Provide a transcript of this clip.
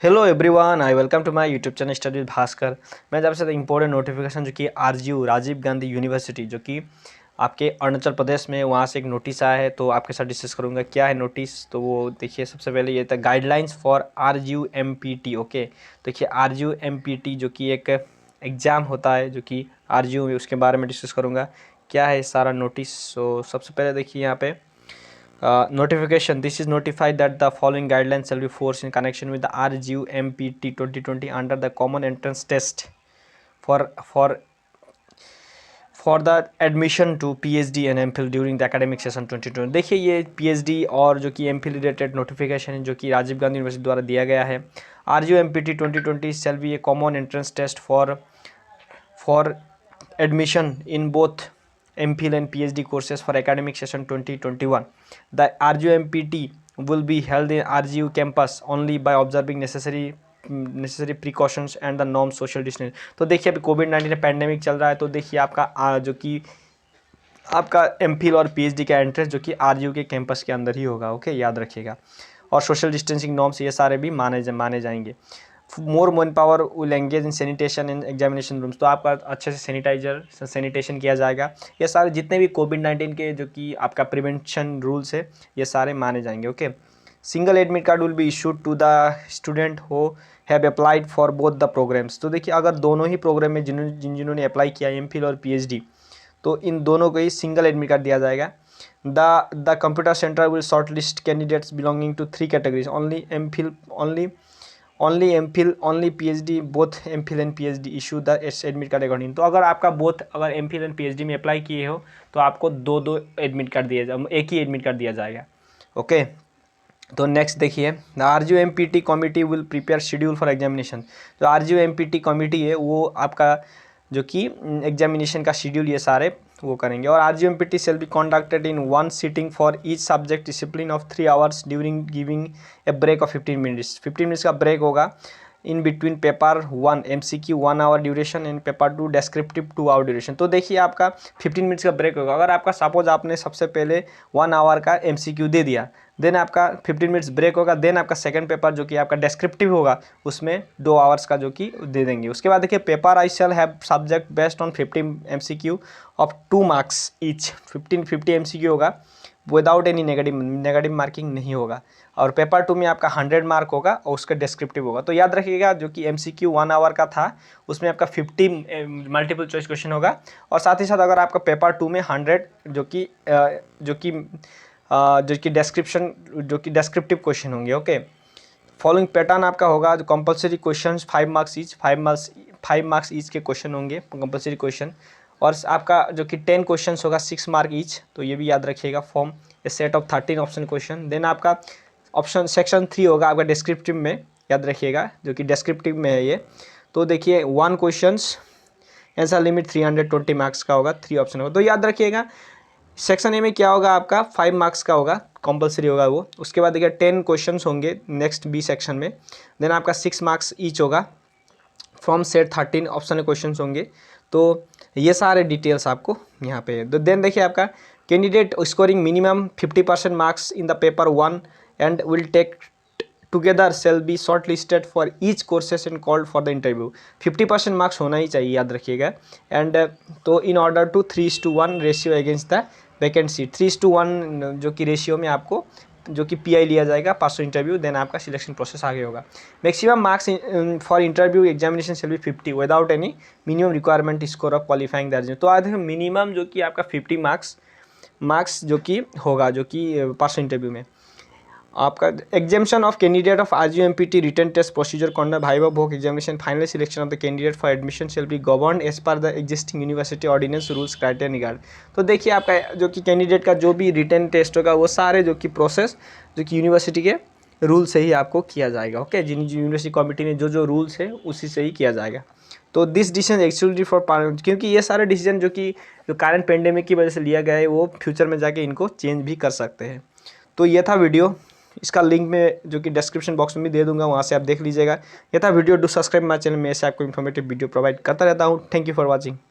Hello everyone, I welcome to my YouTube channel study with Bhaskar. मैं जब से important notification जो कि आरजीयू राजीव गांधी यूनिवर्सिटी जो कि आपके अरुणाचल प्रदेश में, वहाँ से एक नोटिस आया है, तो आपके साथ डिस्कस करूँगा क्या है नोटिस। तो वो देखिए, सबसे पहले ये था guidelines for RGU empty. Okay, देखिए आरजीयू एमपीटी जो कि एक एग्ज़ाम होता है जो कि आरजीयू में, उसके बारे में डिस्कस करूँगा क्या है सारा नोटिस। तो सबसे पहले देखिए यहाँ पे notification. This is notified that the following guidelines shall be forced in connection with the RGU MPT 2020 under the common entrance test for for for the admission to PhD and MPhil during the academic session 2020। देखिए ये PhD और जो कि MPhil related notification है जो कि Rajiv Gandhi university द्वारा दिया गया है। RGU MPT 2020 shall be a common entrance test for admission in both MPhil and PhD courses for academic session 2021. The RGU-MPT will be held in RGU campus only by observing necessary precautions and the norm social distance। तो देखिए अभी कोविड-19 pandemic चल रहा है, तो देखिए आपका जो कि आपका MPhil और PhD का एंट्रेंस जो कि RGU के कैंपस के अंदर ही होगा। ओके, याद रखिएगा। और सोशल डिस्टेंसिंग नॉर्म्स ये सारे भी माने जाएंगे। More man power will engage in sanitation in examination rooms. तो आपका अच्छे से सैनिटेशन किया जाएगा। ये सारे जितने भी कोविड-19 के जो कि आपका प्रिवेंशन रूल्स है, ये सारे माने जाएंगे। Okay, single admit card will be issued to the student who have applied for both the programmes. तो देखिए अगर दोनों ही प्रोग्राम में जिन्होंने अप्लाई किया MPhil और PhD, तो इन दोनों को ही सिंगल एडमिट कार्ड दिया जाएगा। The computer centre will short list candidates belonging to 3 categories only PhD both MPhil and PhD issue the admit card according. तो अगर आपका अगर MPhil एंड PhD में अप्लाई किए हो तो आपको दो एडमिट कार्ड एक ही एडमिट कार्ड दिया जाएगा। ओके, तो नेक्स्ट देखिए, the RGU MPT committee will prepare schedule for examination. जो RGU MPT कमिटी है वो आपका जो कि एग्जामिनेशन का शेड्यूल ये सारे वो करेंगे। और RGU MPT shall be conducted in one sitting for each subject discipline of 3 hours during giving a break of 15 minutes। 15 minutes का ब्रेक होगा in between paper 1 MCQ 1 hour duration and paper 2 descriptive 2 hour duration. तो देखिए आपका 15 minutes का break होगा। अगर आपका suppose आपने सबसे पहले 1 आवर का MCQ दे दिया, देन आपका 15 मिनट्स ब्रेक होगा, देन आपका सेकंड पेपर जो कि आपका डेस्क्रिप्टिव होगा उसमें 2 आवर्स का जो कि दे देंगे। उसके बाद देखिए, paper I shall have subject based on 50 MCQ of 2 marks each. 50 MCQ होगा, विदाउट एनी नेगेटिव मार्किंग नहीं होगा। और पेपर 2 में आपका 100 मार्क होगा और उसका डिस्क्रिप्टिव होगा। तो याद रखिएगा, जो कि MCQ 1 आवर का था उसमें आपका 50 मल्टीपल चॉइस क्वेश्चन होगा। और साथ ही साथ अगर आपका पेपर 2 में 100 जो कि डिस्क्रिप्टिव क्वेश्चन होंगे। ओके, फॉलोइंग पैटर्न आपका होगा, जो compulsory questions 5 marks each, 5 marks each के क्वेश्चन होंगे कंपलसरी क्वेश्चन। और आपका जो कि 10 क्वेश्चंस होगा 6 मार्क ईच। तो ये भी याद रखिएगा, form a set of 13 option question. Then आपका ऑप्शन सेक्शन 3 होगा आपका डिस्क्रिप्टिव में, याद रखिएगा जो कि डिस्क्रिप्टिव में है ये। तो देखिए 1 क्वेश्चंस आंसर लिमिट 320 मार्क्स का होगा, 3 ऑप्शन होगा। तो याद रखिएगा, सेक्शन ए में क्या होगा आपका 5 मार्क्स का होगा, कंपलसरी होगा वो। उसके बाद देखिए 10 क्वेश्चंस होंगे नेक्स्ट बी सेक्शन में। देन आपका 6 मार्क्स ईच होगा, फ्रॉम सेट 13 ऑप्शन क्वेश्चंस होंगे। तो ये सारे डिटेल्स आपको यहाँ पे है। तो देन देखिए आपका candidate scoring minimum 50% marks in the paper 1 and will take together shall be short listed for each courses and called for the interview. 50% marks होना ही चाहिए, याद रखिएगा। एंड तो in order to 3:1 ratio against the vacancy. 3:1 जो कि ratio में आपको जो कि PI लिया जाएगा, पास इंटरव्यू, देन आपका सिलेक्शन प्रोसेस आगे होगा। Maximum marks for interview examination shall be 50 without any minimum requirement score of qualifying the. तो आज मिनिमम जो कि आपका 50 मार्क्स जो कि होगा, जो कि पास इंटरव्यू में आपका examination of candidate of RGU MPT written test procedure conduct viva voce examination final selection of the candidate for admission shall be govern as per the existing university ordinance rules criteria निगार्ड। तो देखिए आपका जो कि candidate का जो भी written test होगा वो सारे जो कि प्रोसेस जो कि यूनिवर्सिटी के रूल से ही आपको किया जाएगा। ओके, जिन यूनिवर्सिटी कमिटी ने जो रूल्स है उसी से ही किया जाएगा। तो दिस डिसीजन एक्चुअली फॉर, क्योंकि ये सारे डिसीजन जो कि जो करंट पेंडेमिक की वजह से लिया गया है वो फ्यूचर में जाके इनको चेंज भी कर सकते हैं। तो ये था वीडियो, इसका लिंक में जो कि डिस्क्रिप्शन बॉक्स में भी दे दूंगा, वहाँ से आप देख लीजिएगा। ये था video. Do subscribe my channel, मैं ऐसे आपको इन्फॉर्मेटिव वीडियो प्रोवाइड करता रहता हूँ। Thank you for watching.